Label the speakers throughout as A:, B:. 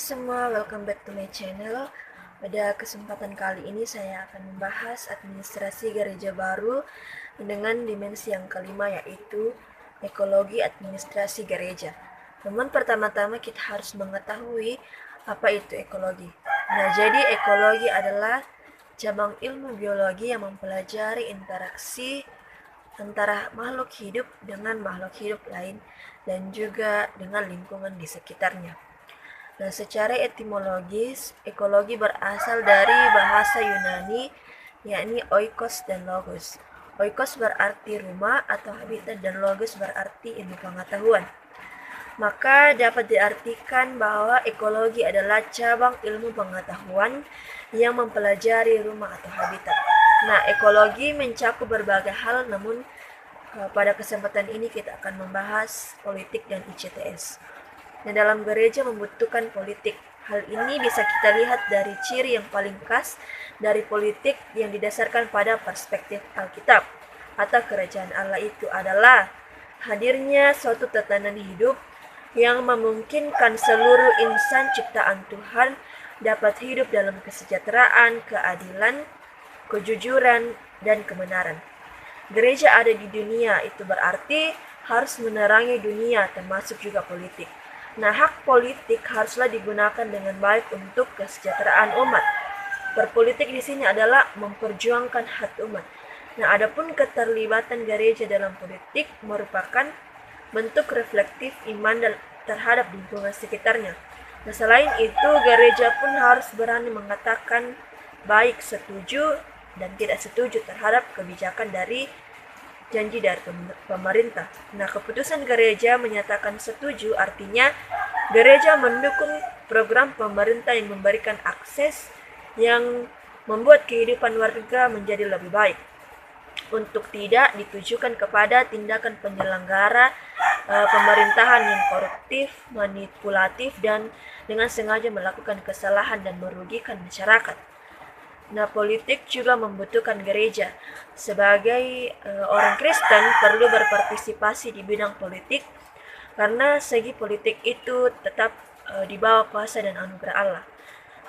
A: semua, welcome back to my channel. Pada kesempatan kali ini saya akan membahas administrasi gereja baru dengan dimensi yang kelima, yaitu ekologi administrasi gereja. Namun pertama-tama kita harus mengetahui apa itu ekologi. Nah, jadi ekologi adalah cabang ilmu biologi yang mempelajari interaksi antara makhluk hidup dengan makhluk hidup lain dan juga dengan lingkungan di sekitarnya. Nah, secara etimologis, ekologi berasal dari bahasa Yunani, yakni oikos dan logos. Oikos berarti rumah atau habitat dan logos berarti ilmu pengetahuan. Maka dapat diartikan bahwa ekologi adalah cabang ilmu pengetahuan yang mempelajari rumah atau habitat. Nah, ekologi mencakup berbagai hal, namun pada kesempatan ini kita akan membahas politik dan ICTS. Nah, dalam gereja membutuhkan politik. Hal ini bisa kita lihat dari ciri yang paling khas dari politik yang didasarkan pada perspektif Alkitab atau kerajaan Allah itu adalah hadirnya suatu tatanan hidup yang memungkinkan seluruh insan ciptaan Tuhan dapat hidup dalam kesejahteraan, keadilan, kejujuran, dan kebenaran. Gereja ada di dunia, itu berarti harus menerangi dunia termasuk juga politik. Nah, hak politik haruslah digunakan dengan baik untuk kesejahteraan umat. Berpolitik di sini adalah memperjuangkan hak umat. Nah, adapun keterlibatan gereja dalam politik merupakan bentuk reflektif iman terhadap lingkungan sekitarnya. Nah, selain itu, gereja pun harus berani mengatakan baik setuju dan tidak setuju terhadap kebijakan dari janji dari pemerintah. Nah, keputusan gereja menyatakan setuju artinya gereja mendukung program pemerintah yang memberikan akses yang membuat kehidupan warga menjadi lebih baik, untuk tidak ditujukan kepada tindakan penyelenggara pemerintahan yang koruptif, manipulatif, dan dengan sengaja melakukan kesalahan dan merugikan masyarakat. Nah, politik juga membutuhkan gereja. Sebagai orang Kristen perlu berpartisipasi di bidang politik karena segi politik itu tetap di bawah kuasa dan anugerah Allah.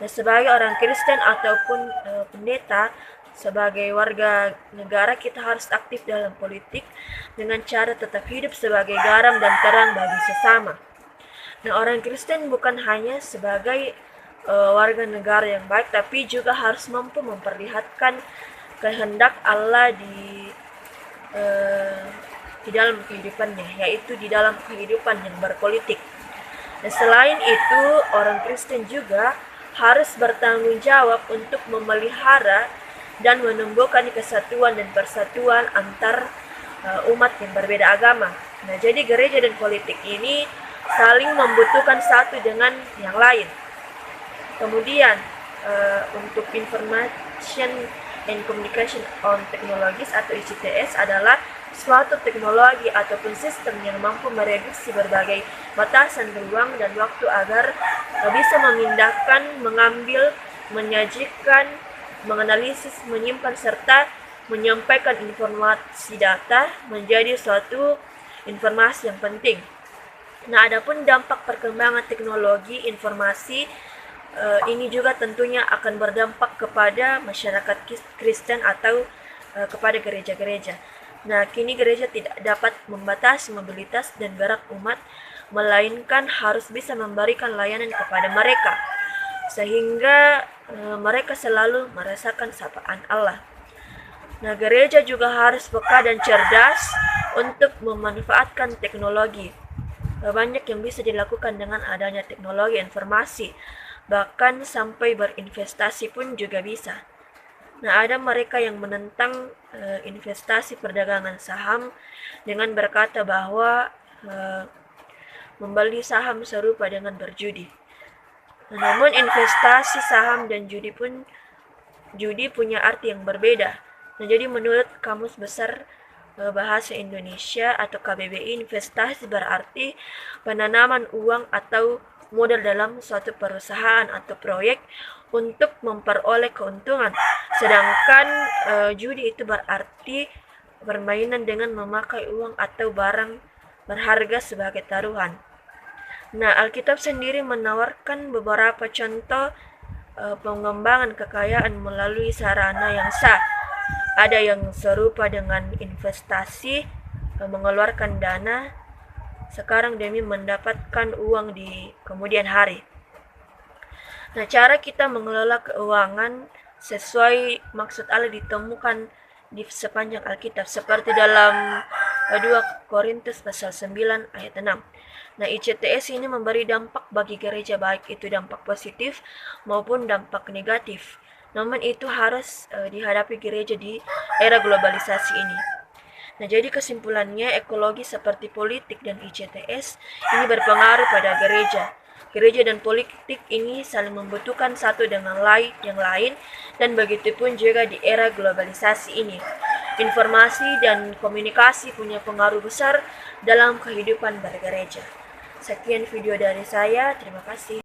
A: Nah, sebagai orang Kristen ataupun pendeta, sebagai warga negara kita harus aktif dalam politik dengan cara tetap hidup sebagai garam dan terang bagi sesama. Nah, orang Kristen bukan hanya sebagai warga negara yang baik, tapi juga harus mampu memperlihatkan kehendak Allah di dalam kehidupannya, yaitu di dalam kehidupan yang berpolitik. Dan selain itu, orang Kristen juga harus bertanggung jawab untuk memelihara dan menumbuhkan kesatuan dan persatuan antar umat yang berbeda agama. Nah, jadi gereja dan politik ini saling membutuhkan satu dengan yang lain. Kemudian untuk Information and Communication on Technologies atau ICTS adalah suatu teknologi ataupun sistem yang mampu mereduksi berbagai batasan ruang dan waktu agar bisa memindahkan, mengambil, menyajikan, menganalisis, menyimpan, serta menyampaikan informasi data menjadi suatu informasi yang penting. Nah, adapun dampak perkembangan teknologi informasi ini juga tentunya akan berdampak kepada masyarakat Kristen atau kepada gereja-gereja. Nah, kini gereja tidak dapat membatasi mobilitas dan gerak umat, melainkan harus bisa memberikan layanan kepada mereka, sehingga mereka selalu merasakan sapaan Allah. Nah, gereja juga harus peka dan cerdas untuk memanfaatkan teknologi. Banyak yang bisa dilakukan dengan adanya teknologi informasi, bahkan sampai berinvestasi pun juga bisa. Nah, ada mereka yang menentang investasi perdagangan saham dengan berkata bahwa membeli saham serupa dengan berjudi. Nah, namun investasi saham dan judi punya arti yang berbeda. Nah, jadi menurut Kamus Besar Bahasa Indonesia atau KBBI, investasi berarti penanaman uang atau modal dalam suatu perusahaan atau proyek untuk memperoleh keuntungan. Sedangkan judi itu berarti permainan dengan memakai uang atau barang berharga sebagai taruhan. Nah, Alkitab sendiri menawarkan beberapa contoh pengembangan kekayaan melalui sarana yang sah. Ada yang serupa dengan investasi, mengeluarkan dana sekarang demi mendapatkan uang di kemudian hari. Nah, cara kita mengelola keuangan sesuai maksud Allah ditemukan di sepanjang Alkitab, seperti dalam 2 Korintus pasal 9 ayat 6. Nah, ICTS ini memberi dampak bagi gereja, baik itu dampak positif maupun dampak negatif. Namun itu harus dihadapi gereja di era globalisasi ini. Nah, jadi kesimpulannya, ekologi seperti politik dan ICTS ini berpengaruh pada gereja. Gereja dan politik ini saling membutuhkan satu dengan yang lain, dan begitupun juga di era globalisasi ini. Informasi dan komunikasi punya pengaruh besar dalam kehidupan bergereja. Sekian video dari saya, terima kasih.